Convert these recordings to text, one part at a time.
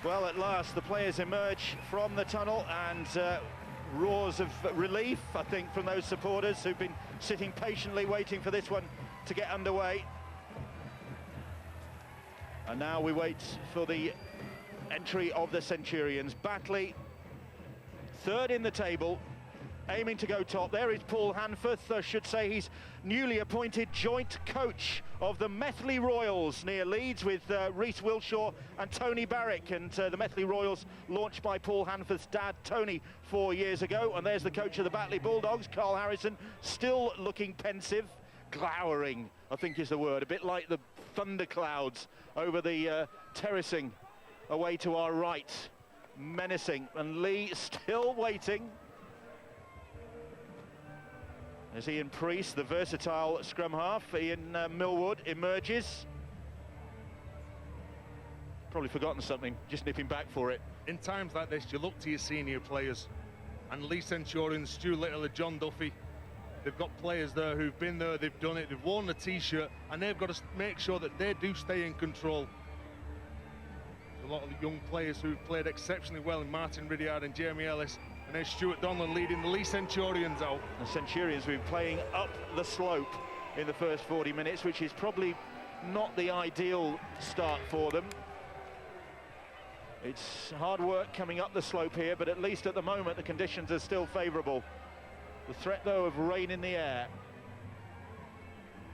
Well, at last the players emerge from the tunnel, and roars of relief, I think, from those supporters who've been sitting patiently waiting for this one to get underway. And now we wait for the entry of the Centurions. Batley, third in the table, aiming to go top. There is Paul Hanforth, I should say he's newly appointed joint coach of the Methley Royals near Leeds with Rhys Wilshaw and Tony Barrick. And the Methley Royals launched by Paul Hanforth's dad, Tony, 4 years ago. And there's the coach of the Batley Bulldogs, Carl Harrison, still looking pensive, glowering, I think is the word, a bit like the thunderclouds over the terracing away to our right, menacing. And Leigh still waiting. As Ian Priest, the versatile scrum half, Ian Millwood, emerges. Probably forgotten something, just nipping back for it. In times like this, you look to your senior players. And Leigh Centurions, Stu Little, John Duffy, they've got players there who've been there, they've done it, they've worn the T-shirt, and they've got to make sure that they do stay in control. There's a lot of young players who've played exceptionally well, in Martin Ridyard and Jamie Ellis. And there's Stuart Donlan leading the Leigh Centurions out. The Centurions have been playing up the slope in the first 40 minutes, which is probably not the ideal start for them. It's hard work coming up the slope here, but at least at the moment the conditions are still favourable. The threat, though, of rain in the air.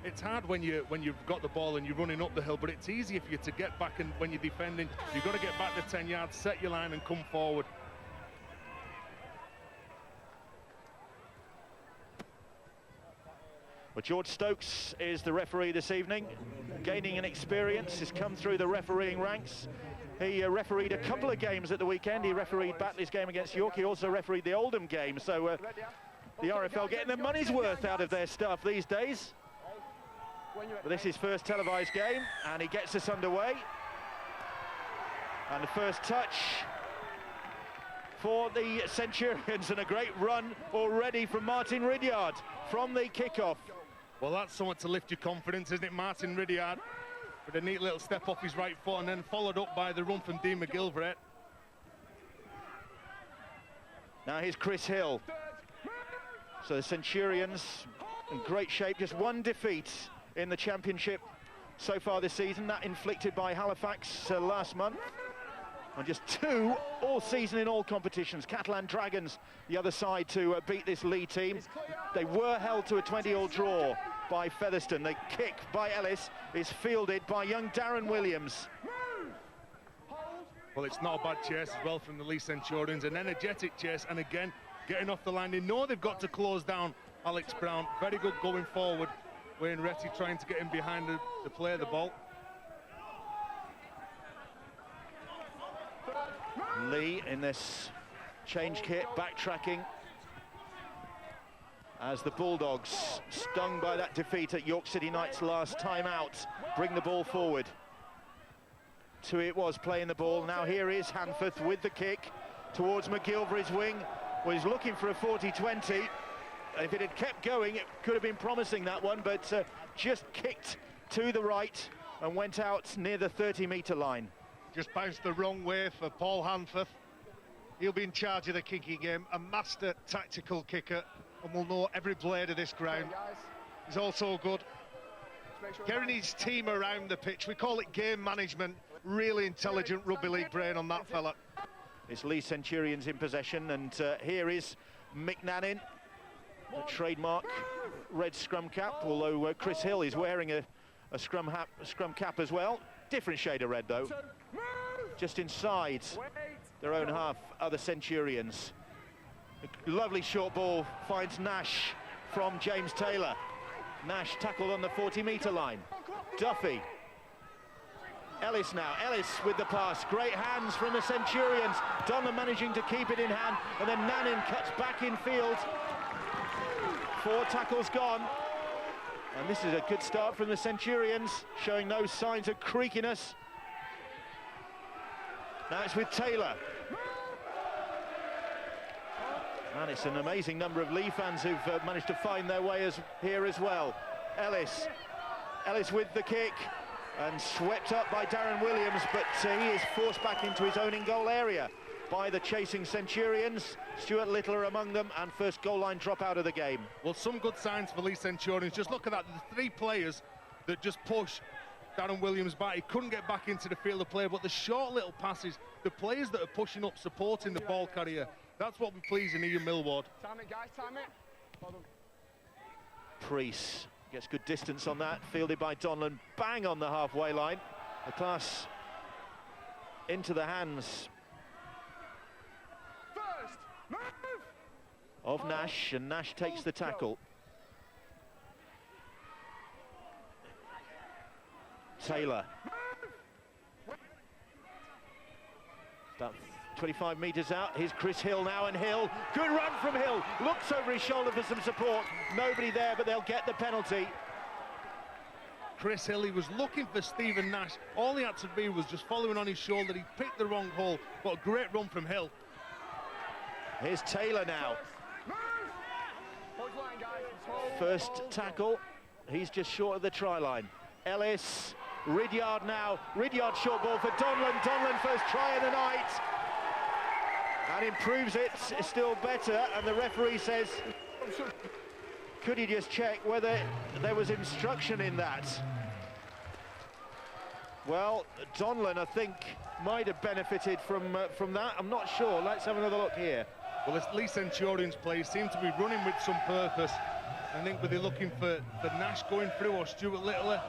It's hard when you've got the ball and you're running up the hill, but it's easier for you to get back, and when you're defending, you've got to get back the 10 yards, set your line and come forward. Well, George Stokes is the referee this evening, gaining an experience. He's come through the refereeing ranks. He refereed a couple of games at the weekend. He refereed Batley's game against York. He also refereed the Oldham game. So the RFL getting their money's worth out of their stuff these days. But this is his first televised game, and he gets us underway. And the first touch for the Centurions, and a great run already from Martin Ridyard from the kickoff. Well, that's something to lift your confidence, isn't it? Martin Ridyard with a neat little step off his right foot, and then followed up by the run from Dean McGilvray. Now here's Chris Hill. So the Centurions in great shape, just one defeat in the championship so far this season, that inflicted by Halifax last month. And just two all season in all competitions. Catalan Dragons, the other side, to beat this Leigh team. They were held to a 20-all draw by Featherstone. The kick by Ellis is fielded by young Darren Williams. Well, it's not a bad chase as well from the Leigh Centurions. An energetic chase, and again, getting off the line. They know they've got to close down Alex Brown. Very good going forward. Wayne Retty trying to get him behind the play of the ball. Leigh in this change kit, backtracking as the Bulldogs, stung by that defeat at York City Knights last time out, bring the ball forward. Tui it was playing the ball. Now here is Hanforth with the kick towards McGilvry's wing. Well, he's looking for a 40-20. If it had kept going, it could have been promising, that one, but just kicked to the right and went out near the 30-metre line. Just bounced the wrong way for Paul Hanforth. He'll be in charge of the kicking game, a master tactical kicker, and will know every blade of this ground. He's also good getting his team around the pitch. We call it game management. Really intelligent rugby league brain on that fella. It's Leigh Centurions in possession, and here is McNannin, the trademark red scrum cap, although Chris Hill is wearing a scrum cap as well. Different shade of red, though. Just inside their own half are the Centurions. A lovely short ball finds Nash from James Taylor. Nash tackled on the 40-metre line. Duffy. Ellis now. Ellis with the pass. Great hands from the Centurions. Donlan managing to keep it in hand, and then Nannin cuts back in field. 4 tackles gone. And this is a good start from the Centurions, showing no signs of creakiness. Now it's with Taylor. And it's an amazing number of Leigh fans who've managed to find their way here as well. Ellis with the kick. and swept up by Darren Williams, but he is forced back into his own in-goal area by the chasing Centurions. Stuart Littler among them, and first goal line drop out of the game. Well, some good signs for Leigh Centurions. Just look at that, the three players that just push Darren Williams back. He couldn't get back into the field of play, but the short little passes, the players that are pushing up, supporting the ball carrier, that's what we're pleasing Ian Millward. Time it, guys, time it. Well done. Priest gets good distance on that, fielded by Donlan, bang on the halfway line. The pass into the hands First, move! of Nash, and Nash takes the tackle. Taylor. About 25 metres out. Here's Chris Hill now, and Hill. Good run from Hill. Looks over his shoulder for some support. Nobody there, but they'll get the penalty. Chris Hill, he was looking for Stephen Nash. All he had to do was just following on his shoulder. He picked the wrong hole, but a great run from Hill. Here's Taylor now. Hold line, guys. Hold, First hold, tackle. He's just short of the try line. Ellis, Ridyard now. Ridyard short ball for Donlan. Donlan first try of the night. And improves it still better. And the referee says, could he just check whether there was instruction in that? Well, Donlan, I think, might have benefited from that. I'm not sure. Let's have another look here. Well, this Leigh Centurions play seem to be running with some purpose. I think, were they looking for Nash going through or Stuart Littler?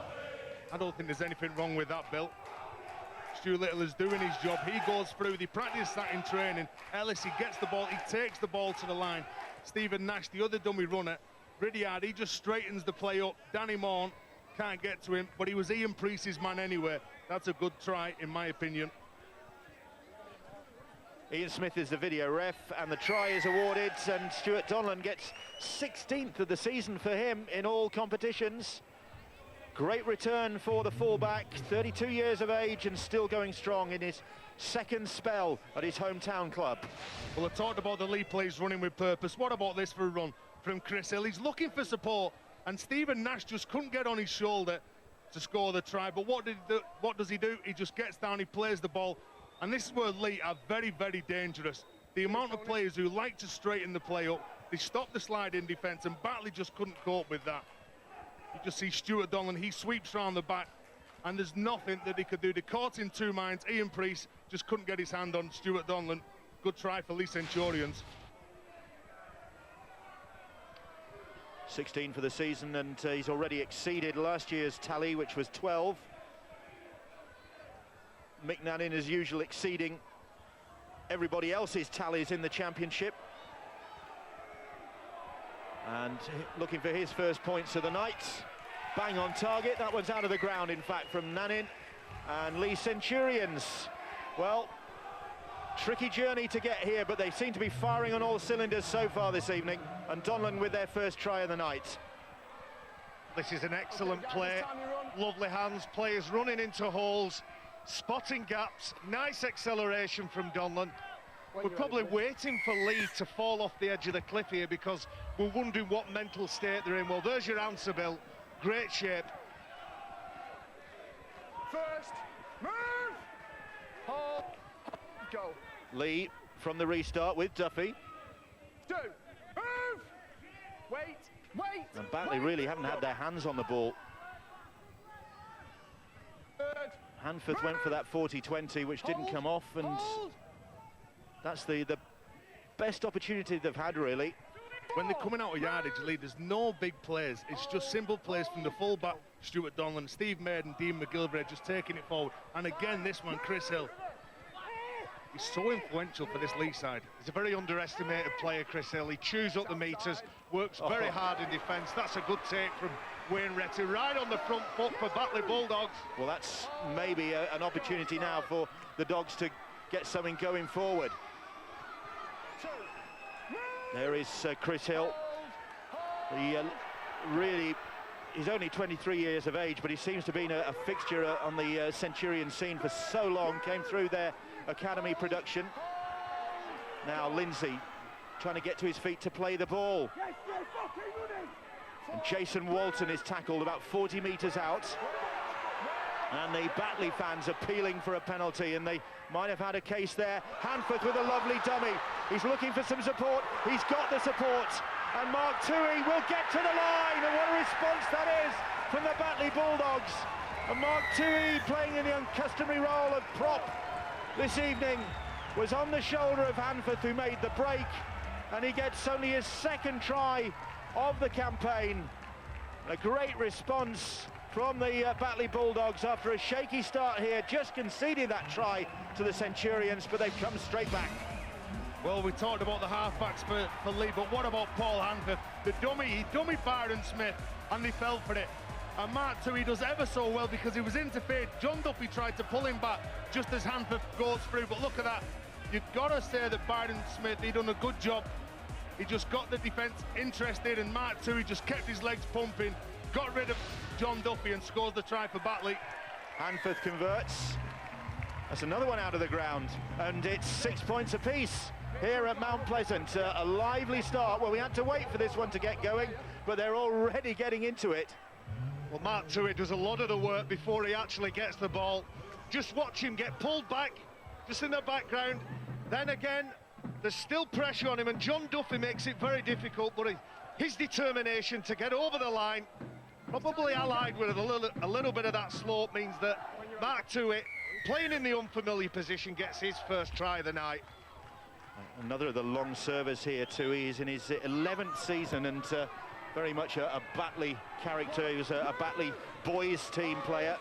I don't think there's anything wrong with that, Bill. Stuart Littler's doing his job. He goes through. They practice that in training. Ellis, he gets the ball. He takes the ball to the line. Stephen Nash, the other dummy runner. Ridyard, he just straightens the play up. Danny Morn can't get to him, but he was Ian Priest's man anyway. That's a good try, in my opinion. Ian Smith is the video ref, and the try is awarded, and Stuart Donlan gets 16th of the season for him in all competitions. Great return for the fullback, 32 years of age and still going strong in his second spell at his hometown club. Well, I talked about the Leigh plays running with purpose. What about this for a run from Chris Hill? He's looking for support, and Stephen Nash just couldn't get on his shoulder to score the try. But what does he do? He just gets down, he plays the ball. And this is where Leigh are very, very dangerous. The amount of players who like to straighten the play up, they stop the slide in defence, and Batley just couldn't cope with that. You just see Stuart Donlan, he sweeps round the back, and there's nothing that he could do. They caught in two minds. Ian Priest just couldn't get his hand on Stuart Donlan. Good try for Leigh Centurions. 16 for the season, and he's already exceeded last year's tally, which was 12. Mick Nannin, as usual, exceeding everybody else's tallies in the championship. And looking for his first points of the night. Bang on target. That one's out of the ground, in fact, from Nannin. And Leigh Centurions, well, tricky journey to get here, but they seem to be firing on all cylinders so far this evening. And Donlan with their first try of the night. This is an excellent play. Lovely hands, players running into holes, spotting gaps, nice acceleration from Donlan. We're probably waiting for Leigh to fall off the edge of the cliff here because we're wondering what mental state they're in. Well, there's your answer, Bill. Great shape. First, move! Hold, go. Leigh from the restart with Duffy. 2, move! Wait, wait! And Batley really haven't had their hands on the ball. Third. Hanforth went for that 40-20, which didn't come off, and that's the best opportunity they've had, really. When they're coming out of yardage, Leigh, there's no big plays. It's just simple plays from the full-back, Stuart Donlan, Steve Maiden, Dean McGilvray just taking it forward. And again, this one, Chris Hill. He's so influential for this Leigh side. He's a very underestimated player, Chris Hill. He chews up the metres, works very hard in defence. That's a good take from Wayne Retty, right on the front foot for Batley Bulldogs. Well, that's maybe an opportunity now for the Dogs to get something going forward. There is Chris Hill. He really, he's only 23 years of age, but he seems to have been a fixture on the Centurion scene for so long. Came through their academy production. Now Lindsay trying to get to his feet to play the ball. And Jason Walton is tackled about 40 metres out. And the Batley fans appealing for a penalty, and they might have had a case there. Hanforth with a lovely dummy. He's looking for some support. He's got the support. And Mark Toohey will get to the line. And what a response that is from the Batley Bulldogs. And Mark Toohey, playing in the uncustomary role of prop this evening, was on the shoulder of Hanforth, who made the break. And he gets only his second try of the campaign. A great response from the Batley Bulldogs after a shaky start here, just conceded that try to the Centurions, but they've come straight back. Well, we talked about the halfbacks for Leigh, but what about Paul Hanforth? The dummy, he dummied Byron Smith, and he fell for it. And Mark Toohey does ever so well because he was interfered. John Duffy tried to pull him back just as Hanforth goes through, but look at that. You've got to say that Byron Smith, he done a good job. He just got the defence interested, and Mark Toohey just kept his legs pumping, got rid of John Duffy and scores the try for Batley. Hanforth converts. That's another one out of the ground, and it's 6 points apiece here at Mount Pleasant. A lively start. Well, we had to wait for this one to get going, but they're already getting into it. Well, Mark Toohey does a lot of the work before he actually gets the ball. Just watch him get pulled back, just in the background. Then again, there's still pressure on him, and John Duffy makes it very difficult, but his determination to get over the line, probably allied with a little bit of that slope, means that Mark Toohey, playing in the unfamiliar position, gets his first try of the night. Another of the long servers here, Toohey. He's in his 11th season, and very much a Batley character. He was a Batley boys team player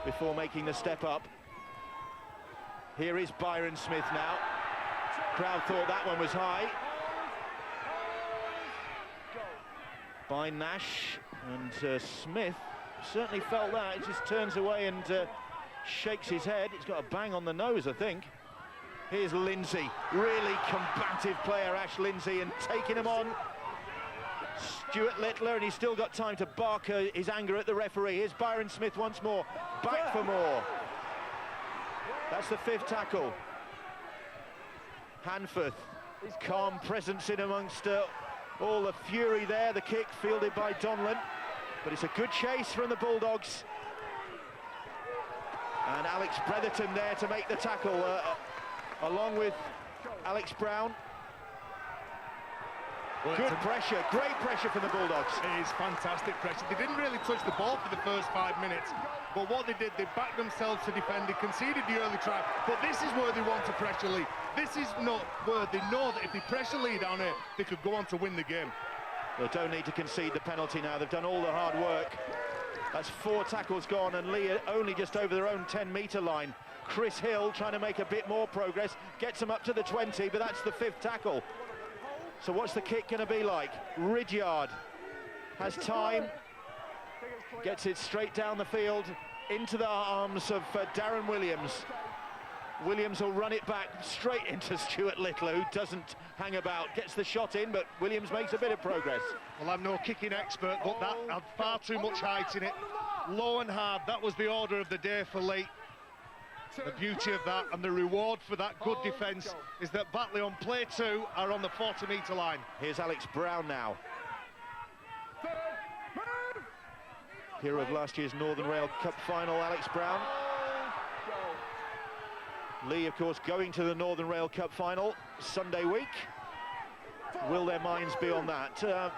before making the step up. Here is Byron Smith now. Crowd thought that one was high. By Nash, and Smith certainly felt that. He just turns away and shakes his head. He's got a bang on the nose, I think. Here's Lindsay, really combative player, Ash Lindsay, and taking him on. Stuart Littler, and he's still got time to bark his anger at the referee. Here's Byron Smith once more, back for more. That's the 5th tackle. Hanforth, calm presence in amongst all the fury there. The kick fielded by Donlan, but it's a good chase from the Bulldogs. And Alex Bretherton there to make the tackle, along with Alex Brown. Well, good pressure, great pressure from the Bulldogs. It is fantastic pressure. They didn't really touch the ball for the first 5 minutes, but what they did, they backed themselves to defend. They conceded the early try, but this is where they want to pressure Leigh. This is not where they know that if they pressure Leigh down here, they could go on to win the game. They don't need to concede the penalty now. They've done all the hard work. That's 4 tackles gone, and Leigh are only just over their own 10-metre line. Chris Hill trying to make a bit more progress, gets them up to the 20, but that's the 5th tackle. So what's the kick going to be like? Ridyard has time, gets it straight down the field into the arms of Darren Williams. Williams will run it back straight into Stuart Littler, who doesn't hang about, gets the shot in, but Williams makes a bit of progress. Well, I'm no kicking expert, but that had far too much height in it. Low and hard, that was the order of the day for Leigh. The beauty of that and the reward for that good defence is that Batley on play 2 are on the 40-metre line. Here's Alex Brown now. Hero of last year's Northern Rail Cup final, Alex Brown. Leigh, of course, going to the Northern Rail Cup final Sunday week. Will their minds be on that?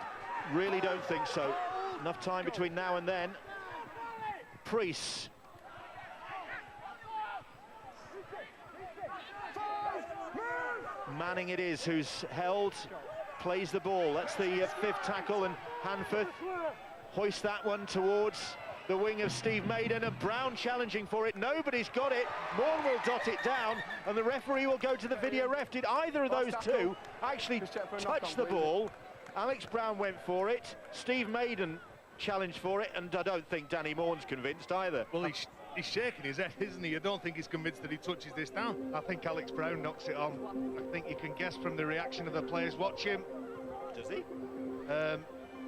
Really don't think so. Enough time between now and then. Priest. Manning it is who's held, plays the ball. That's the 5th tackle, and Hanforth hoists that one towards the wing of Steve Maiden, and Brown challenging for it. Nobody's got it. Morn will dot it down, and the referee will go to the video ref. Did either of those two actually touch the ball? Alex Brown went for it. Steve Maiden challenged for it, and I don't think Danny Morn's convinced either. Well, he's shaking his head, isn't he? I don't think he's convinced that he touches this down. I think Alex Brown knocks it on. I think you can guess from the reaction of the players. Watch him. Does he?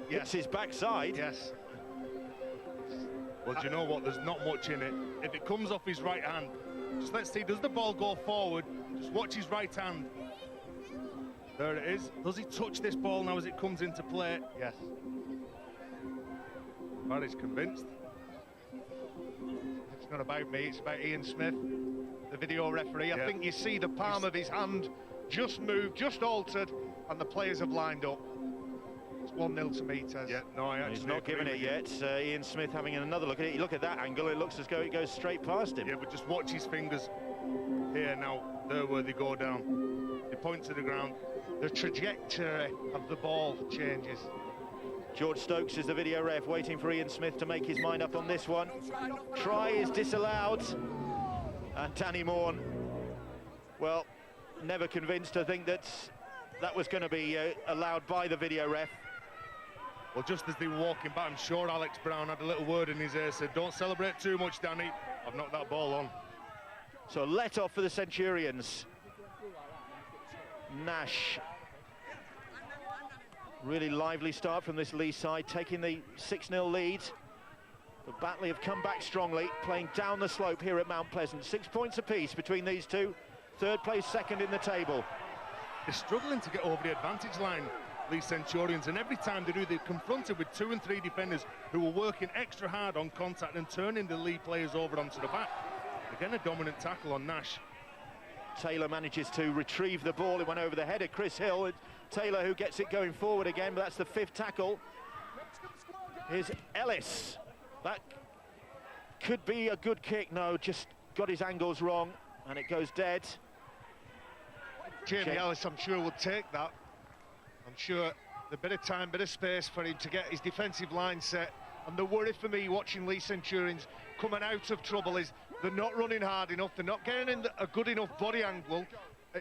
Yes. It's his backside. Yes. Well, do you know what? There's not much in it. If it comes off his right hand, just let's see, does the ball go forward? Just watch his right hand. There it is. Does he touch this ball now as it comes into play? Yes. Barry's convinced. not about me, it's about Ian Smith, the video referee. I think you see the palm of his hand just moved, just altered, and the players have lined up. It's 1-0 to me, Tez. Yeah, no, He's not given it yet. Ian Smith having another look at it. You look at that angle, it looks as though it goes straight past him. Yeah, but just watch his fingers here now, there where they go down. They point to the ground. The trajectory of the ball changes. George Stokes is the video ref, waiting for Ian Smith to make his mind up on this one. Try is disallowed. And Danny Morn, well, never convinced to think that that was going to be allowed by the video ref. Well, just as they were walking back, I'm sure Alex Brown had a little word in his ear, said, don't celebrate too much, Danny. I've knocked that ball on. So let off for the Centurions. Nash. Really lively start from this Leigh side, taking the 6-0 lead. But Batley have come back strongly, playing down the slope here at Mount Pleasant. 6 points apiece between these two. Third place, second in the table. They're struggling to get over the advantage line, Leigh Centurions, and every time they do, they're confronted with 2 and 3 defenders who are working extra hard on contact and turning the Leigh players over onto the back. Again, a dominant tackle on Nash. Taylor manages to retrieve the ball. It went over the head of Chris Hill. It's Taylor who gets it going forward again, but that's the 5th tackle. Here's Ellis. That could be a good kick. No, just got his angles wrong, and it goes dead. Jamie Ellis, I'm sure, would take that. I'm sure a bit of time, bit of space for him to get his defensive line set. And the worry for me watching Leigh Centurions coming out of trouble is they're not running hard enough, they're not getting in a good enough body angle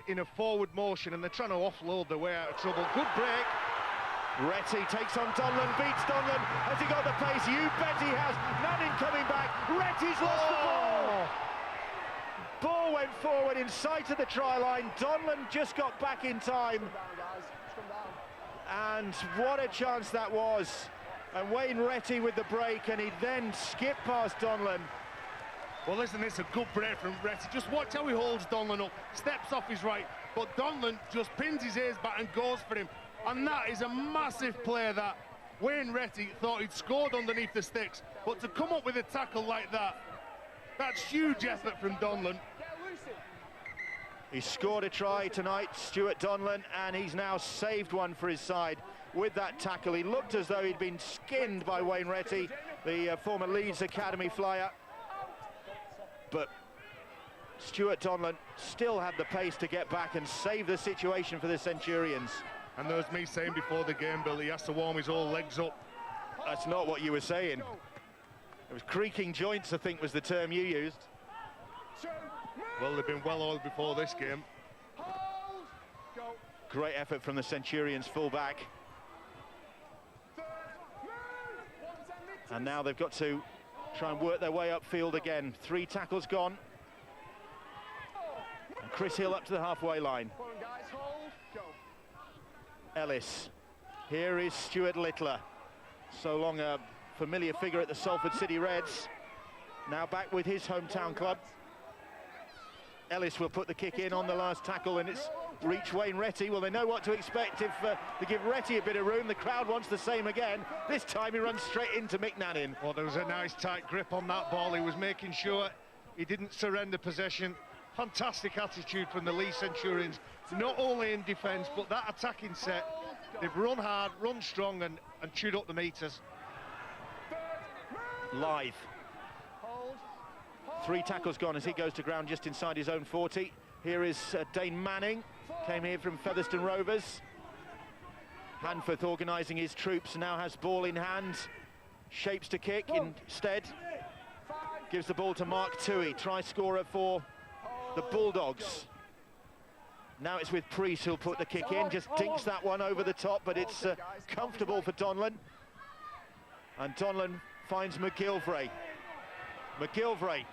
in a forward motion, and they're trying to offload their way out of trouble. Good break. Retty takes on Donlan, beats Donlan. Has he got the pace? You bet he has. Nannin coming back. Retty's lost the ball. Ball went forward in sight of the try line. Donlan just got back in time. And what a chance that was. And Wayne Retty with the break, and he then skipped past Donlan. Well, listen, it's a good break from Retty. Just watch how he holds Donlan up, steps off his right, but Donlan just pins his ears back and goes for him. And that is a massive play that Wayne Retty thought he'd scored underneath the sticks, but to come up with a tackle like that, that's huge effort from Donlan. He scored a try tonight, Stuart Donlan, and he's now saved one for his side with that tackle. He looked as though he'd been skinned by Wayne Retty, the former Leeds Academy flyer. But Stuart Donlan still had the pace to get back and save the situation for the Centurions. And there was me saying before the game, Bill, he has to warm his whole legs up. That's not what you were saying. It was creaking joints, I think, was the term you used. Well, they've been well oiled before this game. Great effort from the Centurions fullback. And now they've got to try and work their way upfield again. 3 tackles gone. And Chris Hill up to the halfway line. Ellis. Here is Stuart Littler. So long a familiar figure at the Salford City Reds. Now back with his hometown club. Ellis will put the kick in on the last tackle, and it's reached Wayne Retty. Well, they know what to expect if they give Retty a bit of room. The crowd wants the same again. This time he runs straight into McNannin. Well, there was a nice tight grip on that ball. He was making sure he didn't surrender possession. Fantastic attitude from the Leigh Centurions, not only in defence, but that attacking set. They've run hard, run strong, and chewed up the meters. Live. 3 tackles gone as he goes to ground just inside his own 40. Here is Dane Manning, came here from Featherstone Rovers. Hanforth organising his troops, now has ball in hand. Shapes to kick instead. Gives the ball to Mark Toohey, try scorer for the Bulldogs. Now it's with Priest who'll put the kick in, just dinks that one over the top, but it's comfortable for Donlan. And Donlan finds McGilvray. McGilvray,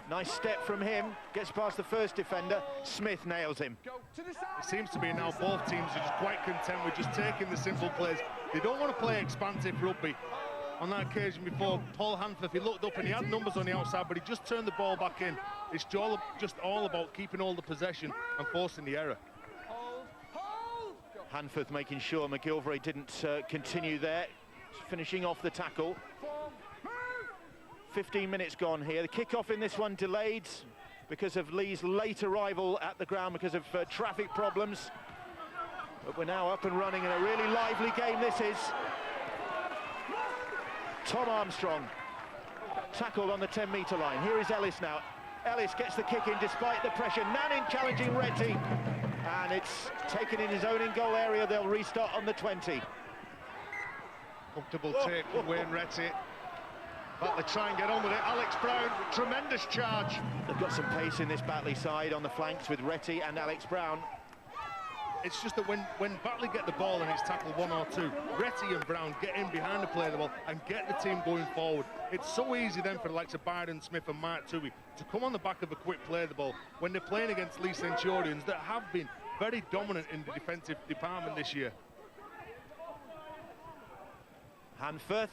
nice step from him, gets past the first defender. Smith nails him. It seems to be now both teams are just quite content with just taking the simple plays. They don't want to play expansive rugby. On that occasion before, Paul Hanforth, he looked up and he had numbers on the outside, but he just turned the ball back in. It's just all about keeping all the possession and forcing the error. Hanforth making sure McGilvray didn't continue there, finishing off the tackle. 15 minutes gone here. The kick-off in this one delayed because of Leigh's late arrival at the ground because of traffic problems. But we're now up and running in a really lively game this is. Tom Armstrong tackled on the 10-metre line. Here is Ellis now. Ellis gets the kick in despite the pressure. Nannin challenging Retty. And it's taken in his own in-goal area. They'll restart on the 20. Comfortable take from Wayne Retty. But they try and get on with it. Alex Brown, tremendous charge. They've got some pace in this Batley side on the flanks with Retty and Alex Brown. It's just that when Batley get the ball and it's tackled 1 or 2, Retty and Brown get in behind the play of the ball and get the team going forward. It's so easy then for the likes of Byron Smith and Mark Toohey to come on the back of a quick play of the ball when they're playing against Leigh Centurions that have been very dominant in the defensive department this year. Hanforth,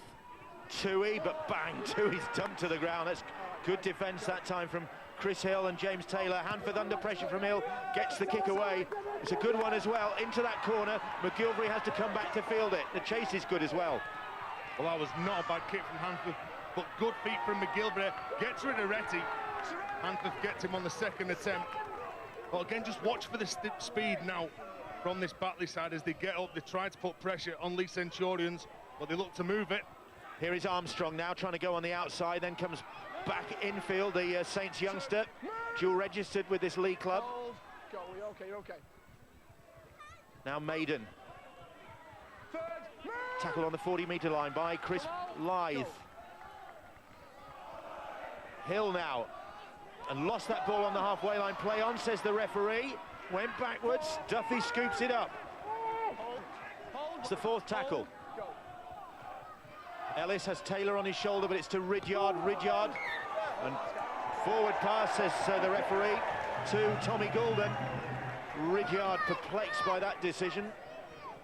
Toohey, but bang, Toohey's dumped to the ground. That's good defence that time from Chris Hill and James Taylor. Hanforth under pressure from Hill, gets the kick away. It's a good one as well, into that corner. McGilvery has to come back to field it. The chase is good as well. Well, that was not a bad kick from Hanforth, but good feet from McGilvery. Gets rid of Retty. Hanforth gets him on the second attempt. But again, just watch for the speed now from this Batley side as they get up. They try to put pressure on Leigh Centurions, but they look to move it. Here is Armstrong now trying to go on the outside, then comes back infield, the Saints youngster, dual registered with this Leigh club. Go, you're okay. Now Maiden. Tackle on the 40-metre line by Chris Leigh. Hill now, and lost that ball on the halfway line. Play on, says the referee. Went backwards, Duffy scoops it up. It's the 4th tackle. Ellis has Taylor on his shoulder, but it's to Ridyard. And forward pass, says the referee, to Tommy Goulden. Ridyard perplexed by that decision.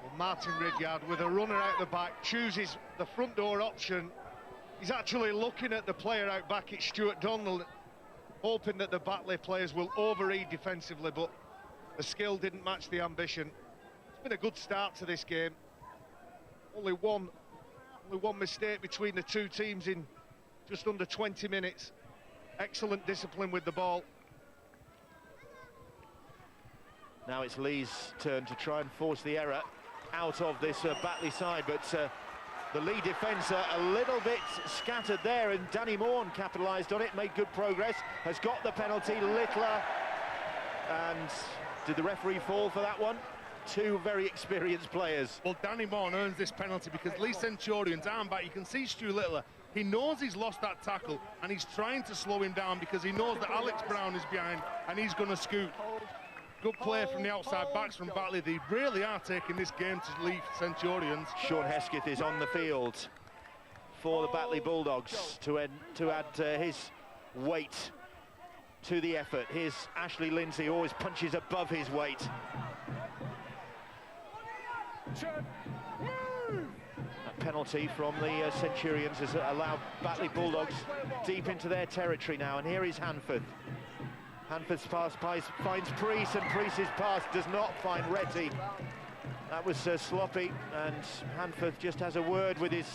Well, Martin Ridyard with a runner out the back chooses the front door option. He's actually looking at the player out back. It's Stuart Donald, hoping that the Batley players will overread defensively, but the skill didn't match the ambition. It's been a good start to this game. Only one mistake between the two teams in just under 20 minutes. Excellent discipline with the ball. Now it's Leigh's turn to try and force the error out of this Batley side, but the Leigh defence a little bit scattered there, and Danny Morn capitalised on it, made good progress, has got the penalty. Littler, and did the referee fall for that one? Two very experienced players. Well, Danny Morn earns this penalty because Leigh Centurions arm back. You can see Stu Littler, he knows he's lost that tackle and he's trying to slow him down because he knows that Alex Brown is behind and he's going to scoot. Good play from the outside backs from Batley. They really are taking this game to Leigh Centurions. Sean Hesketh is on the field for the Batley Bulldogs to add his weight to the effort. Here's Ashley Lindsay, always punches above his weight. A penalty from the Centurions has allowed Batley Bulldogs deep into their territory now, and here is Hanforth. Hanforth's pass finds Priest, and Priest's pass does not find Retty. That was sloppy, and Hanforth just has a word with his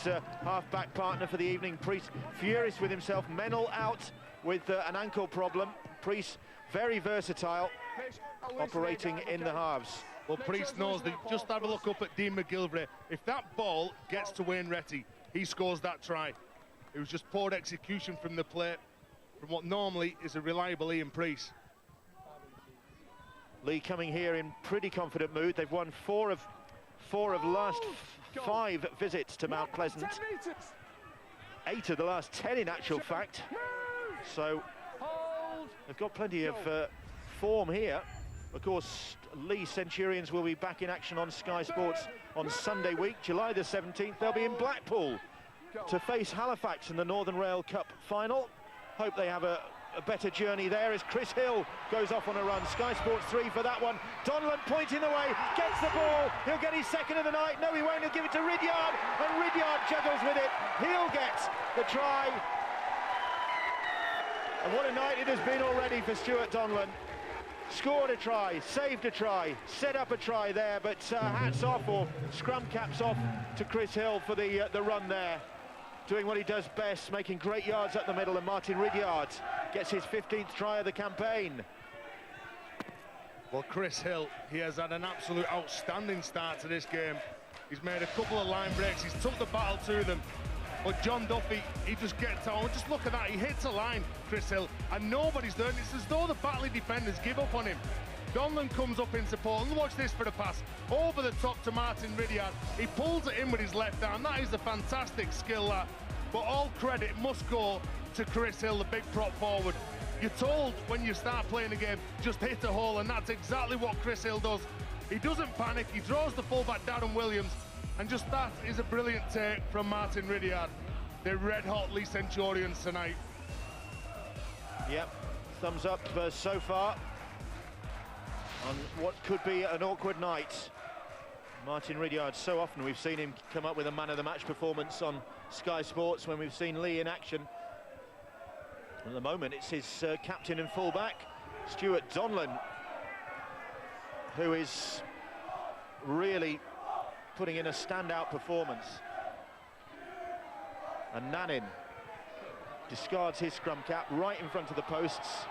half-back partner for the evening. Priest furious with himself. Mennell out with an ankle problem. Priest very versatile, operating in the halves. Well, Priest knows that. Just have a look up at Dean McGilvery. If that ball gets to Wayne Retty, he scores that try. It was just poor execution from the play, from what normally is a reliable Ian Priest. Leigh coming here in pretty confident mood. They've won four of last 5 visits to Mount Pleasant. 8 of the last 10 in actual fact. So they've got plenty of form here. Of course, Leigh Centurions will be back in action on Sky Sports on Sunday week, July the 17th. They'll be in Blackpool to face Halifax in the Northern Rail Cup final. Hope they have a better journey there as Chris Hill goes off on a run. Sky Sports 3 for that one. Donlan pointing the way, gets the ball. He'll get his second of the night. No, he won't. He'll give it to Ridyard, and Ridyard juggles with it. He'll get the try. And what a night it has been already for Stuart Donlan. Scored a try, saved a try, set up a try there, but hats off, or scrum caps off to Chris Hill for the run there. doing what he does best, making great yards up the middle, and Martin Ridyard gets his 15th try of the campaign. Well, Chris Hill, he has had an absolute outstanding start to this game. He's made a couple of line breaks, he's took the battle to them. But John Duffy, he just gets on. Just look at that, he hits a line, Chris Hill, and nobody's there. It's as though the Batley defenders give up on him. Donlan comes up in support, and watch this for the pass. Over the top to Martin Ridyard. He pulls it in with his left arm. That is a fantastic skill, that. But all credit must go to Chris Hill, the big prop forward. You're told when you start playing a game, just hit a hole, and that's exactly what Chris Hill does. He doesn't panic, he draws the fullback Darren Williams, and just that is a brilliant take from Martin Ridyard. They're red-hot Leigh Centurions tonight. Yep, thumbs up so far on what could be an awkward night. Martin Ridyard, so often we've seen him come up with a man-of-the-match performance on Sky Sports when we've seen Leigh in action. At the moment, it's his captain and fullback, Stuart Donlan, who is really putting in a standout performance. And Nanin discards his scrum cap right in front of the posts.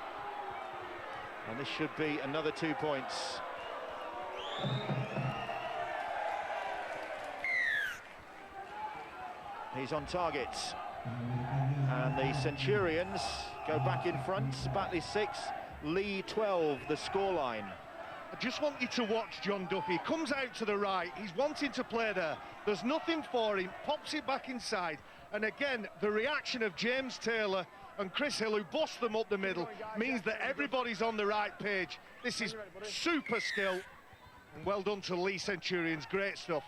And this should be another 2 points. He's on target. And the Centurions go back in front. Batley 6, Leigh 12, the scoreline. I just want you to watch John Duffy. He comes out to the right, he's wanting to play there. There's nothing for him, pops it back inside. And again, the reaction of James Taylor and Chris Hill, who bust them up the middle, means that everybody's on the right page. This is super skill. And well done to Leigh Centurions, great stuff.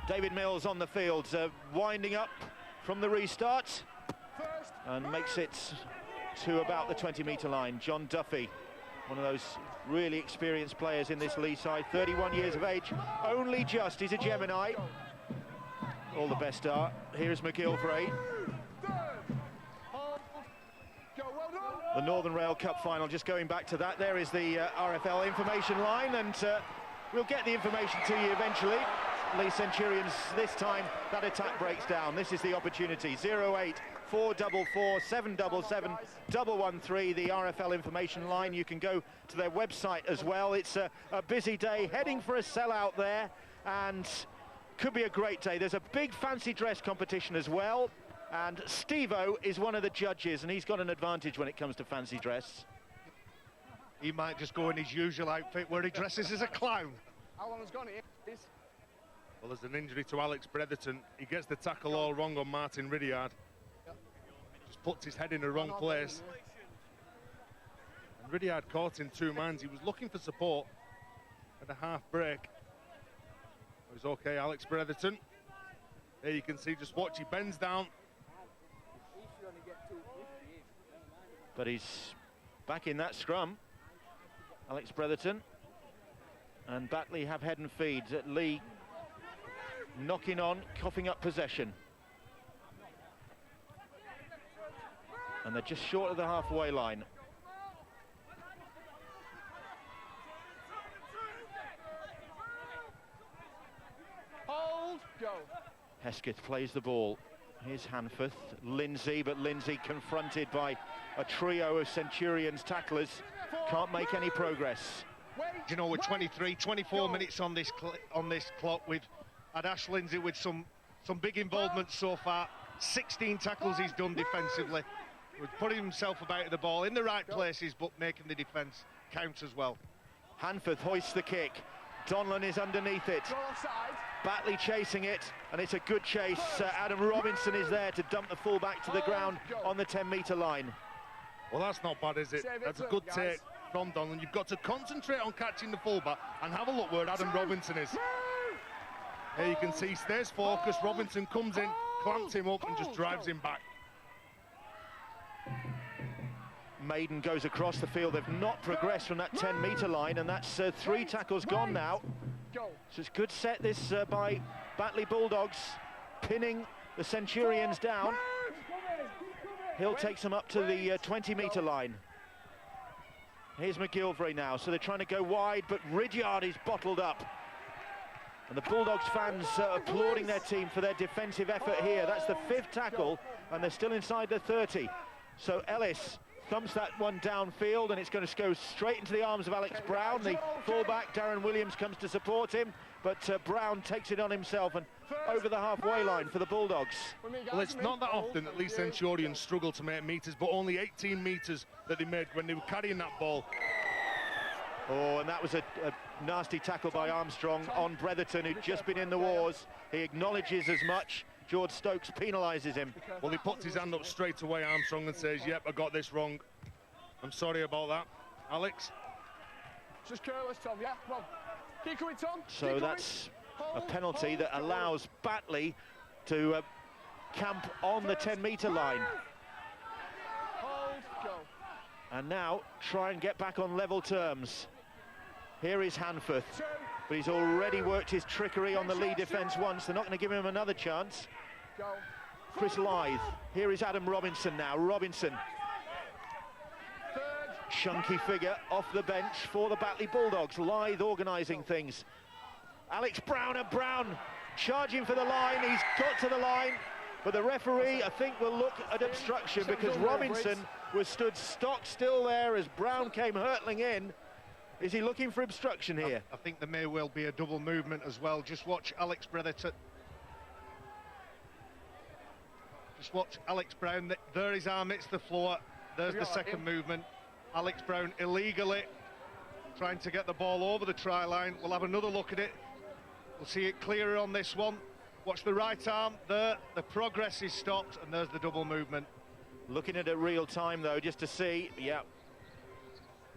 David Mills on the field, winding up from the restart, and makes it to about the 20-metre line. John Duffy, one of those really experienced players in this Leigh side, 31 years of age, only just, he's a Gemini. All the best are. Here's McGilvray. The Northern Rail Cup final, just going back to that, there is the RFL information line, and we'll get the information to you eventually. Leigh Centurions, this time that attack breaks down. This is the opportunity. 08 444 777 113, the RFL information line. You can go to their website as well. It's a busy day, heading for a sellout there, and could be a great day. There's a big fancy dress competition as well, and Steve-O is one of the judges, and he's got an advantage when it comes to fancy dress. He might just go in his usual outfit where he dresses as a clown. How long has gone here? Well, there's an injury to Alex Bretherton. He gets the tackle all wrong on Martin Ridyard. Just puts his head in the wrong place. And Ridyard caught in two minds. He was looking for support at a half break. It was okay, Alex Bretherton. There you can see, just watch, he bends down. But he's back in that scrum, Alex Bretherton. And Batley have head and feed. Leigh knocking on, coughing up possession. And they're just short of the halfway line. Hold, go. Hesketh plays the ball. Here's Hanforth, Lindsay, but Lindsay confronted by a trio of Centurions tacklers. Can't make any progress. You know, we're 24 minutes on this clock. We've had Ash Lindsay with some big involvement so far. 16 tackles he's done defensively. He's putting himself about the ball in the right places, but making the defence count as well. Hanforth hoists the kick. Donlan is underneath it. Batley chasing it, and it's a good chase. Adam Robinson is there to dump the fullback to the ground on the 10-metre line. Well, that's not bad, is it? That's a good take from Donlan. You've got to concentrate on catching the fullback and have a look where Adam Robinson is. Here you can see he stays focused. Robinson comes in, clamps him up and just drives him back. Maiden goes across the field. They've not progressed from that 10-metre line, and that's 3 tackles gone now. So it's good set this by Batley Bulldogs, pinning the Centurions down. Hill takes them up to the 20-metre line. Here's McGilvray now, so they're trying to go wide, but Ridyard is bottled up. And the Bulldogs fans applauding their team for their defensive effort here. That's the 5th tackle, and they're still inside the 30. So Ellis thumps that one downfield, and it's going to go straight into the arms of Alex Brown. The fullback, Darren Williams, comes to support him, but Brown takes it on himself and over the halfway line for the Bulldogs. Well, it's not that often that Leigh Centurions struggle to make metres, but only 18 metres that they made when they were carrying that ball. Oh, and that was a nasty tackle by Armstrong on Bretherton, who'd just been in the wars. He acknowledges as much. George Stokes penalises him. Well, he puts his hand up straight away, Armstrong, and says, yep, I got this wrong. I'm sorry about that. Alex? Just careless, Tom, yeah, come on. Keep going, Tom. So that's a penalty that allows Batley to camp on the 10-metre line. Hold, go. And now try and get back on level terms. Here is Hanforth, but he's already worked his trickery on the Leigh defence once. They're not going to give him another chance. Go. Chris Leigh. Here is Adam Robinson now. Robinson. Chunky figure off the bench for the Batley Bulldogs. Leigh organising things. Alex Brown, and Brown charging for the line. He's got to the line, but the referee, I think, will look at obstruction because Robinson was stood stock still there as Brown came hurtling in. Is he looking for obstruction here? I think there may well be a double movement as well. Just watch Alex Bretherton. Just watch Alex Brown. There his arm hits the floor. There's the second movement. Alex Brown illegally trying to get the ball over the try line. We'll have another look at it. We'll see it clearer on this one. Watch the right arm there. The progress is stopped, and there's the double movement. Looking at it real time though, just to see. Yeah,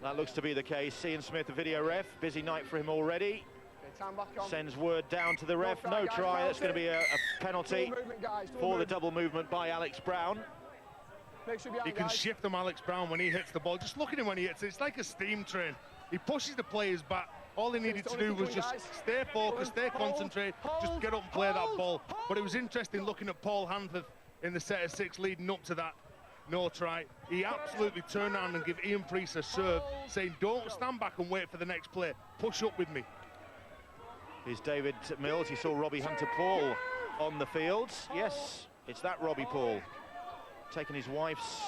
that looks to be the case. Ian Smith, the video ref, busy night for him already. Sends word down to the ref, no try. That's going to be a penalty for the double movement by Alex Brown. You can shift them, Alex Brown, when he hits the ball. Just look at him when he hits it. It's like a steam train. He pushes the players back. All he needed to do was just stay focused, stay concentrated, just get up and play that ball. But it was interesting looking at Paul Hanforth in the set of 6 leading up to that no try. He absolutely turned around and gave Ian Priest a serve, saying, don't stand back and wait for the next play. Push up with me. Here's David Mills. He saw Robbie Hunter-Paul on the fields. Yes, it's that Robbie Paul. Taking his wife's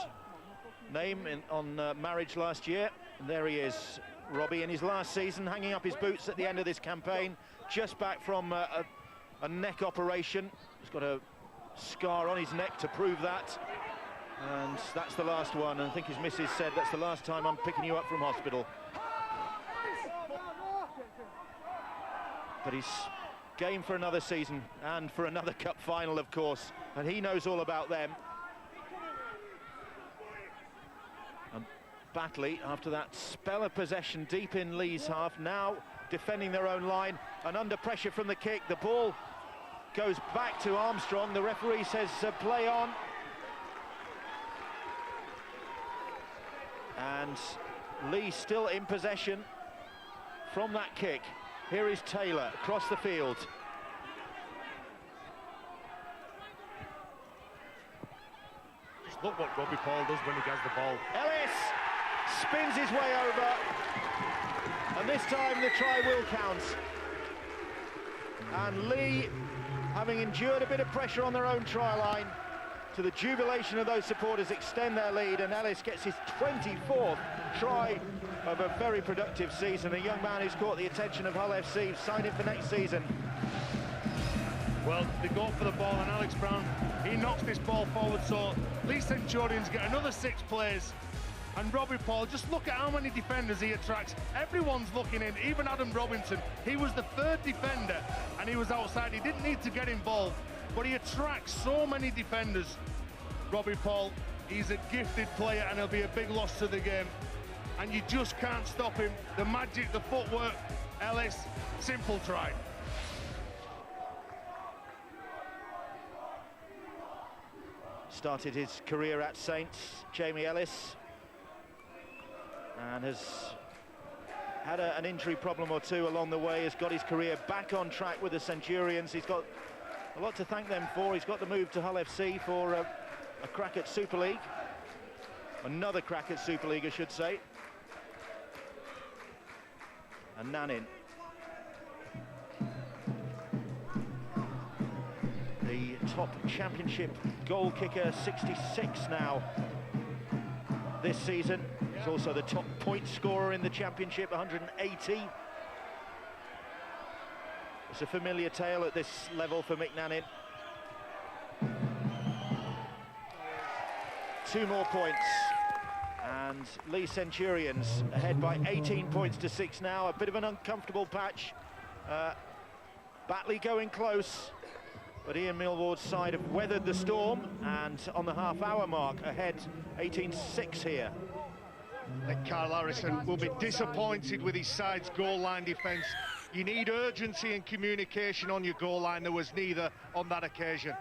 name on marriage last year. And there he is, Robbie, in his last season, hanging up his boots at the end of this campaign, just back from a neck operation. He's got a scar on his neck to prove that. And that's the last one. And I think his missus said, that's the last time I'm picking you up from hospital. But he's game for another season and for another cup final, of course. And he knows all about them. And Batley, after that spell of possession deep in Leigh's half, now defending their own line and under pressure from the kick. The ball goes back to Armstrong. The referee says play on. And Leigh still in possession from that kick. Here is Taylor across the field. Just look what Robbie Paul does when he gets the ball. Ellis spins his way over, and this time the try will count. And Leigh, having endured a bit of pressure on their own try line, to the jubilation of those supporters, extend their lead, and Ellis gets his 24th try of a very productive season. A young man who's caught the attention of Hull FC, signed him for next season. Well, they go up for the ball, and Alex Brown, he knocks this ball forward, so Leigh Centurions get another 6 plays. And Robbie Paul, just look at how many defenders he attracts. Everyone's looking in, even Adam Robinson. He was the 3rd defender, and he was outside. He didn't need to get involved, but he attracts so many defenders. Robbie Paul, he's a gifted player, and he'll be a big loss to the game. And you just can't stop him. The magic, the footwork. Ellis, simple try. Started his career at Saints, Jamie Ellis, and has had an injury problem or two along the way, has got his career back on track with the Centurions. He's got a lot to thank them for. He's got the move to Hull FC for a crack at Super League. Another crack at Super League, I should say. And Nanin. top championship goal kicker, 66 now this season. He's also the top point scorer in the championship, 180. It's a familiar tale at this level for McNannin. 2 more points, and Leigh Centurions ahead by 18 points to 6 now. A bit of an uncomfortable patch. Batley going close, but Ian Millward's side have weathered the storm, and on the half-hour mark ahead, 18-6 here. I think Carl Harrison will be disappointed with his side's goal line defence. You need urgency and communication on your goal line. There was neither on that occasion.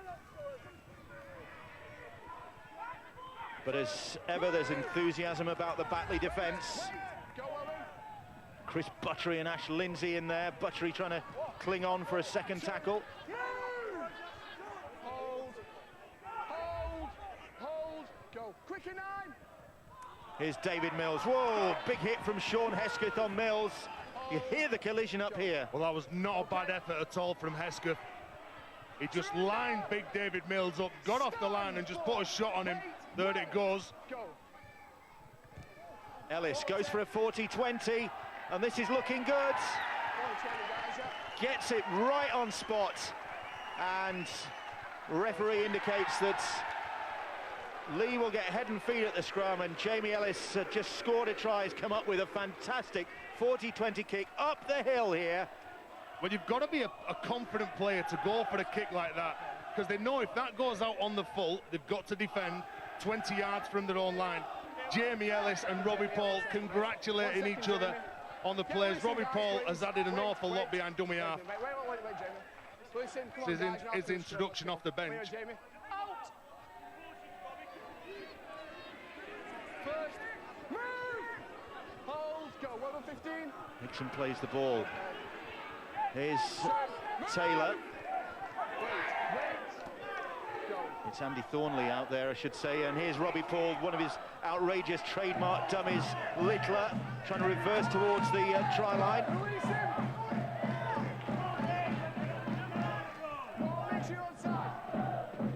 But as ever, there's enthusiasm about the Batley defence. Chris Buttery and Ash Lindsay in there. Buttery trying to cling on for a second tackle. Hold, go, quick in 9. Here's David Mills. Whoa, big hit from Sean Hesketh on Mills. You hear the collision up here. Well, that was not a bad effort at all from Hesketh. He just lined big David Mills up, got off the line and just put a shot on him. There it goes. Ellis goes for a 40-20, and this is looking good. Gets it right on spot, and referee indicates that Leigh will get head and feet at the scrum, and Jamie Ellis just scored a try. He's come up with a fantastic 40-20 kick up the hill here. Well, you've got to be a confident player to go for a kick like that, because they know if that goes out on the full, they've got to defend 20 yards from their own line. Jamie Ellis and Robbie Paul congratulating each other on the plays. Robbie Paul has added an awful lot behind dummy half. This is his introduction off the bench. First, move! Hold, go, 1 on 15. Nixon plays the ball. Here's Taylor. It's Andy Thornley out there, I should say, and here's Robbie Paul, one of his outrageous trademark dummies, Littler, trying to reverse towards the try line.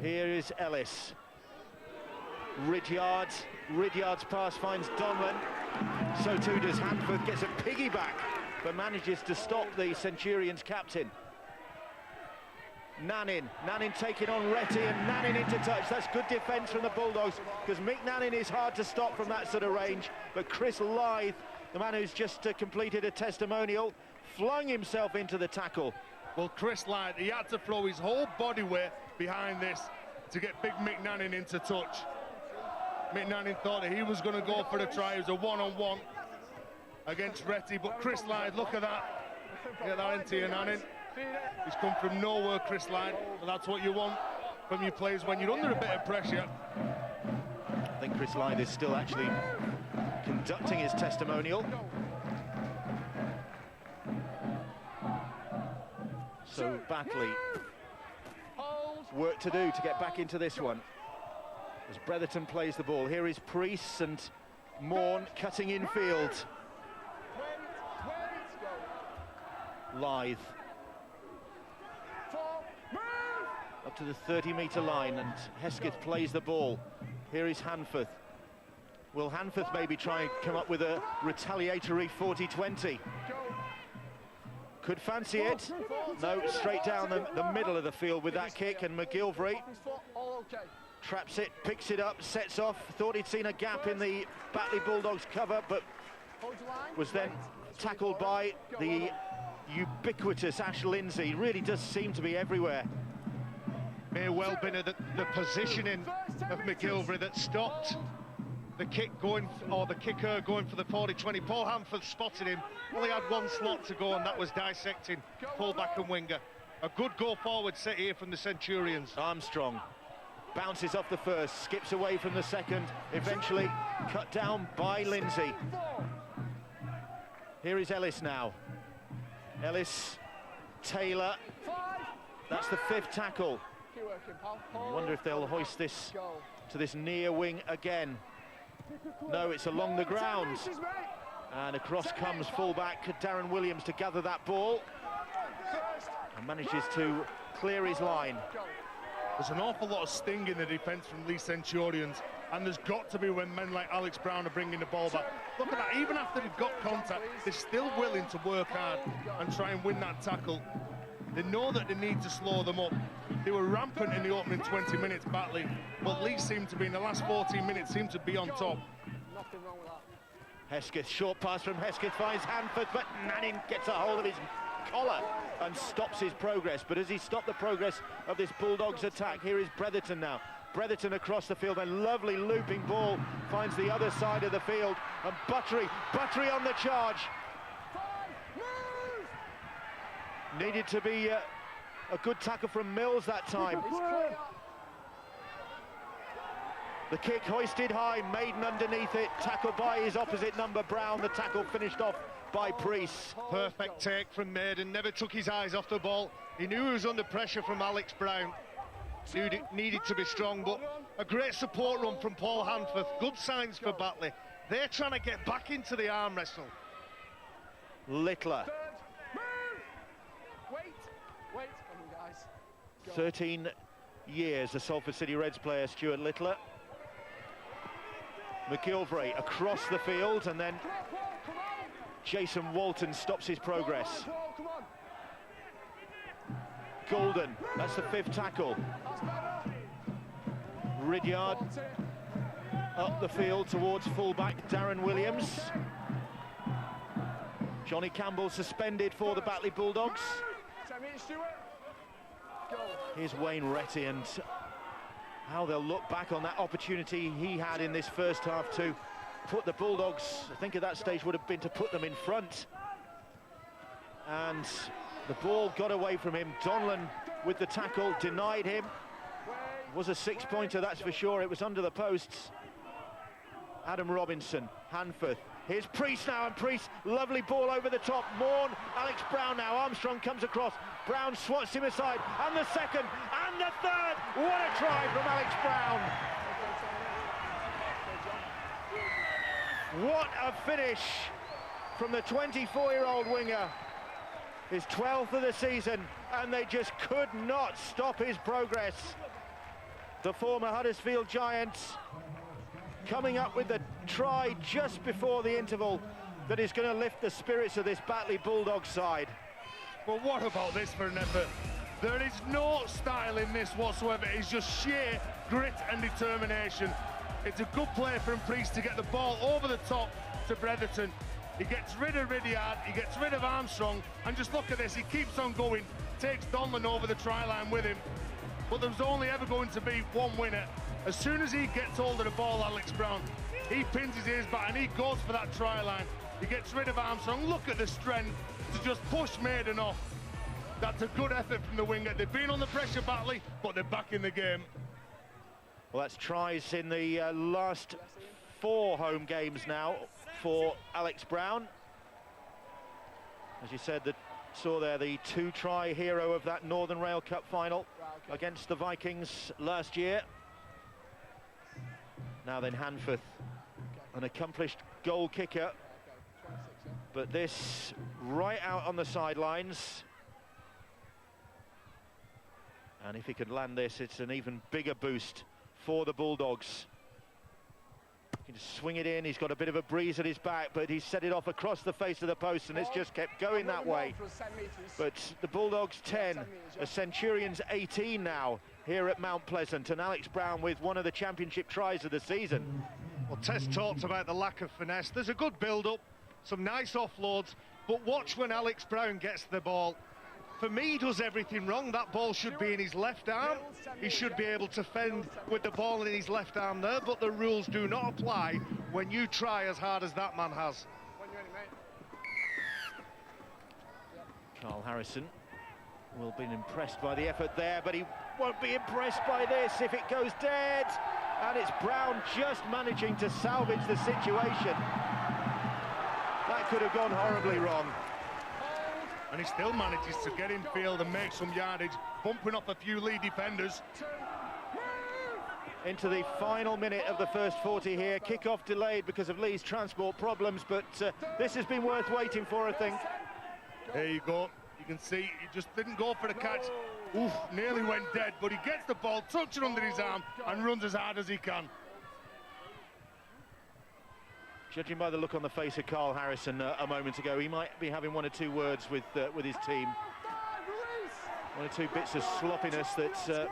Here is Ellis. Ridyard's pass finds Donlan. So too does Hanford, gets a piggyback, but manages to stop the Centurions captain. Nannin taking on Retty, and Nannin into touch. That's good defence from the Bulldogs, because McNannin is hard to stop from that sort of range. But Chris Leigh, the man who's just completed a testimonial, flung himself into the tackle. Well, Chris Leigh, he had to throw his whole body weight behind this to get big McNannin into touch. McNannin thought that he was going to go for the try. It was a one-on-one against Retty, but Chris Leigh, look at that. Get that into you, Nannin. He's come from nowhere, Chris Leigh, but that's what you want from your players when you're under a bit of pressure. I think Chris Leigh is still actually conducting his testimonial. So Batley, work to do to get back into this one. As Bretherton plays the ball, here is Priest and Morn cutting infield. Leigh up to the 30-metre line, and Hesketh plays the ball. Here is Hanforth. Will Hanforth maybe try and come up with a retaliatory 40-20? Could fancy it. No, straight down the middle of the field with that kick, and McGilvery traps it, picks it up, sets off. Thought he'd seen a gap in the Batley Bulldogs cover, but was then tackled by the ubiquitous Ash Lindsay. Really does seem to be everywhere. May well been the positioning of McGilvery that stopped the kick going, or the kicker going for the 40-20. Paul Hanford spotted him, only had one slot to go, and that was dissecting full-back and winger. A good go-forward set here from the Centurions. Armstrong bounces off the first, skips away from the second, eventually cut down by Lindsay. Here is Ellis now. Ellis, Taylor, that's the 5th tackle. I wonder if they'll hoist this to this near wing again. No, it's along the ground. And across comes fullback Darren Williams to gather that ball. And manages to clear his line. There's an awful lot of sting in the defence from Leigh Centurions, and there's got to be when men like Alex Brown are bringing the ball back. Look at that, even after they've got contact, they're still willing to work hard and try and win that tackle. They know that they need to slow them up. They were rampant in the opening 20 minutes, Batley, but Leigh seemed to be, in the last 14 minutes, seemed to be on top. Nothing wrong with that. Hesketh, short pass from Hesketh, finds Hanford, but Nanning gets a hold of his collar and stops his progress. But as he stopped the progress of this Bulldogs attack, here is Bretherton now. Bretherton across the field, a lovely looping ball, finds the other side of the field, and Buttery on the charge. Needed to be a good tackle from Mills that time. The kick hoisted high, Maiden underneath it, tackled by his opposite number, Brown. The tackle finished off by Priest. Perfect take from Maiden, never took his eyes off the ball. He knew he was under pressure from Alex Brown. Needed to be strong, but a great support run from Paul Hanford. Good signs for Batley. They're trying to get back into the arm wrestle. Littler. Wait, come on, guys. Go. 13 years, the Salford City Reds player, Stuart Littler. McGilvray across the field, and then Jason Walton stops his progress. Come on. Golden, that's the 5th tackle. Ridyard up the field towards fullback Darren Williams. Johnny Campbell suspended for the Batley Bulldogs. 10 minutes, Stuart. Go. Here's Wayne Retty, and how they'll look back on that opportunity he had in this first half to put the Bulldogs, I think at that stage would have been to put them in front. And the ball got away from him. Donlan with the tackle, denied him. It was a 6-pointer, that's for sure. It was under the posts. Adam Robinson, Hanford. Here's Priest now, and Priest, lovely ball over the top. Morn, Alex Brown now. Armstrong comes across. Brown swats him aside, and the second, and the third. What a try from Alex Brown. What a finish from the 24-year-old winger. His 12th of the season, and they just could not stop his progress. The former Huddersfield Giants coming up with the try just before the interval that is going to lift the spirits of this Batley Bulldogs side. Well, what about this for an effort? There is no style in this whatsoever. It's just sheer grit and determination. It's a good play from Priest to get the ball over the top to Bretherton. He gets rid of Ridyard, he gets rid of Armstrong, and just look at this, he keeps on going, takes Donlan over the try line with him. But there's only ever going to be one winner. As soon as he gets hold of the ball, Alex Brown, he pins his ears back and he goes for that try line. He gets rid of Armstrong. Look at the strength to just push Maiden off. That's a good effort from the winger. They've been on the pressure, Batley, but they're back in the game. Well, that's tries in the last 4 home games now for Alex Brown. As you said, saw there the 2-try hero of that Northern Rail Cup final against the Vikings last year. Now then, Hanford, an accomplished goal kicker, but this right out on the sidelines. And if he could land this, it's an even bigger boost for the Bulldogs. He can just swing it in. He's got a bit of a breeze at his back, but he's set it off across the face of the post, and it's just kept going that way. But the Bulldogs 10, the Centurions 18 now here at Mount Pleasant, and Alex Brown with one of the championship tries of the season. Well, Tess talked about the lack of finesse. There's a good build-up, some nice offloads, but watch when Alex Brown gets the ball. For me, he does everything wrong. That ball should be in his left arm. He should be able to fend with the ball in his left arm there, but the rules do not apply when you try as hard as that man has. Carl Harrison will be impressed by the effort there, but he won't be impressed by this if it goes dead. And it's Brown just managing to salvage the situation. That could have gone horribly wrong. And he still manages to get in field and make some yardage, bumping off a few Leigh defenders. Into the final minute of the first 40 here. Kick-off delayed because of Leigh's transport problems, but this has been worth waiting for, I think. There you go. You can see he just didn't go for the catch. Oof, nearly went dead, but he gets the ball, tucks it under his arm, and runs as hard as he can. Judging by the look on the face of Carl Harrison a moment ago, he might be having one or two words with his team. One or two bits of sloppiness that,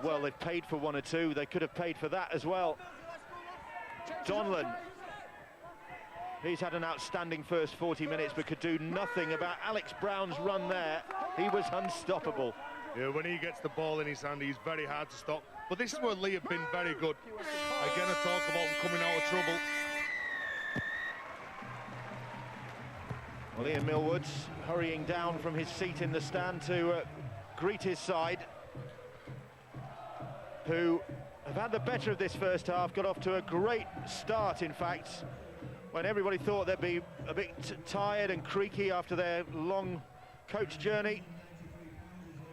well, they've paid for one or two. They could have paid for that as well. Donlan, he's had an outstanding first 40 minutes, but could do nothing about Alex Brown's run there. He was unstoppable. Yeah, when he gets the ball in his hand, he's very hard to stop. But this is where Leigh have been very good. Again, I talk about him coming out of trouble. Well, Ian Millward's hurrying down from his seat in the stand to greet his side, who have had the better of this first half, got off to a great start, in fact, when everybody thought they'd be a bit tired and creaky after their long coach journey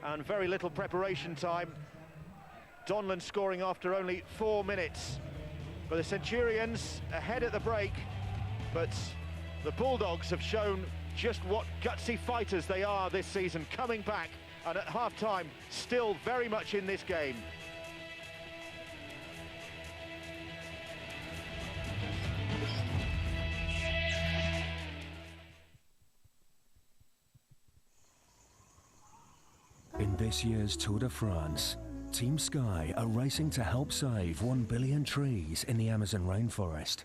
and very little preparation time. Donlan scoring after only 4 minutes. But the Centurions ahead at the break, but the Bulldogs have shown just what gutsy fighters they are this season, coming back and at half-time still very much in this game. In this year's Tour de France, Team Sky are racing to help save 1 billion trees in the Amazon rainforest.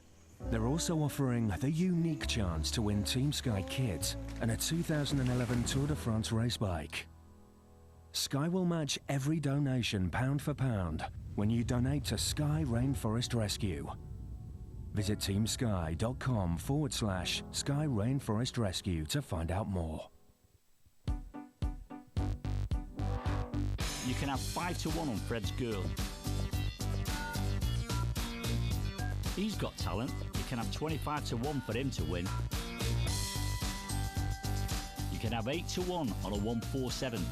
They're also offering the unique chance to win Team Sky kit and a 2011 Tour de France race bike. Sky will match every donation pound for pound when you donate to Sky Rainforest Rescue. Visit teamsky.com/Sky Rainforest Rescue to find out more. You can have 5 to 1 on Fred's girl. He's got talent. You can have 25 to 1 for him to win. You can have 8 to 1 on a 147.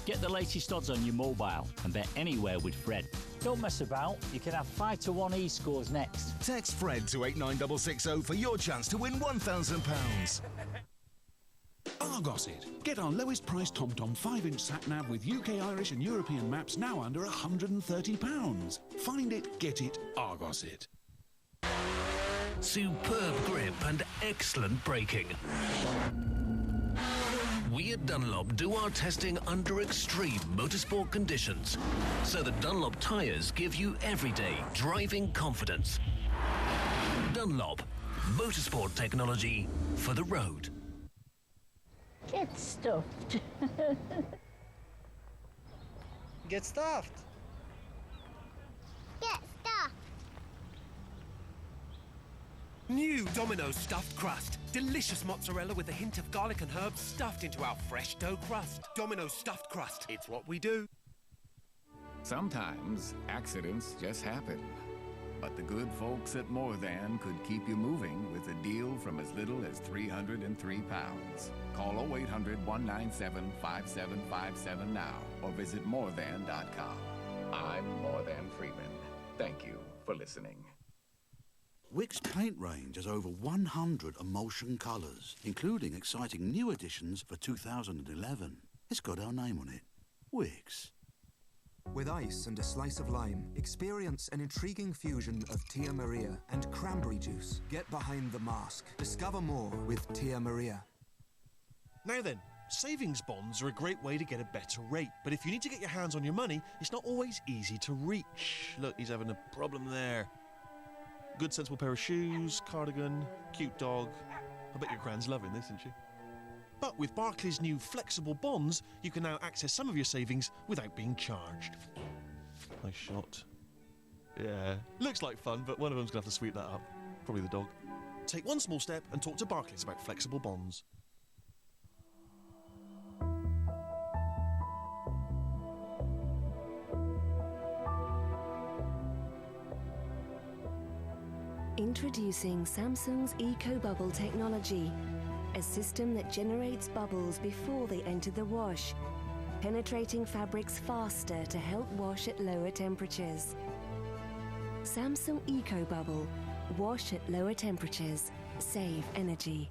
Get the latest odds on your mobile and bet anywhere with Fred. Don't mess about. You can have 5 to 1 e-scores next. Text Fred to 89660 for your chance to win £1,000. Argos it. Get our lowest price TomTom 5-inch sat-nav with UK, Irish and European maps now under £130. Find it, get it, Argos it. Superb grip and excellent braking. We at Dunlop do our testing under extreme motorsport conditions, so the Dunlop tyres give you everyday driving confidence. Dunlop, motorsport technology for the road. Get stuffed. Get stuffed. Get stuffed. New Domino's stuffed crust. Delicious mozzarella with a hint of garlic and herbs stuffed into our fresh dough crust. Domino's stuffed crust. It's what we do. Sometimes accidents just happen. But the good folks at More Than could keep you moving with a deal from as little as £303. Call 0800-197-5757 now or visit morethan.com. I'm More Than Freeman. Thank you for listening. Wick's paint range has over 100 emulsion colours, including exciting new additions for 2011. It's got our name on it. Wick's. With ice and a slice of lime, experience an intriguing fusion of Tia Maria and cranberry juice. Get behind the mask. Discover more with Tia Maria. Now then, savings bonds are a great way to get a better rate, but if you need to get your hands on your money, it's not always easy to reach. Look, he's having a problem there. Good sensible pair of shoes, cardigan, cute dog. I bet your grand's loving this, isn't she? But with Barclays' new flexible bonds, you can now access some of your savings without being charged. Nice shot. Yeah, looks like fun, but one of them's going to have to sweep that up. Probably the dog. Take one small step and talk to Barclays about flexible bonds. Introducing Samsung's Eco-Bubble technology, a system that generates bubbles before they enter the wash, penetrating fabrics faster to help wash at lower temperatures. Samsung Eco-Bubble. Wash at lower temperatures. Save energy.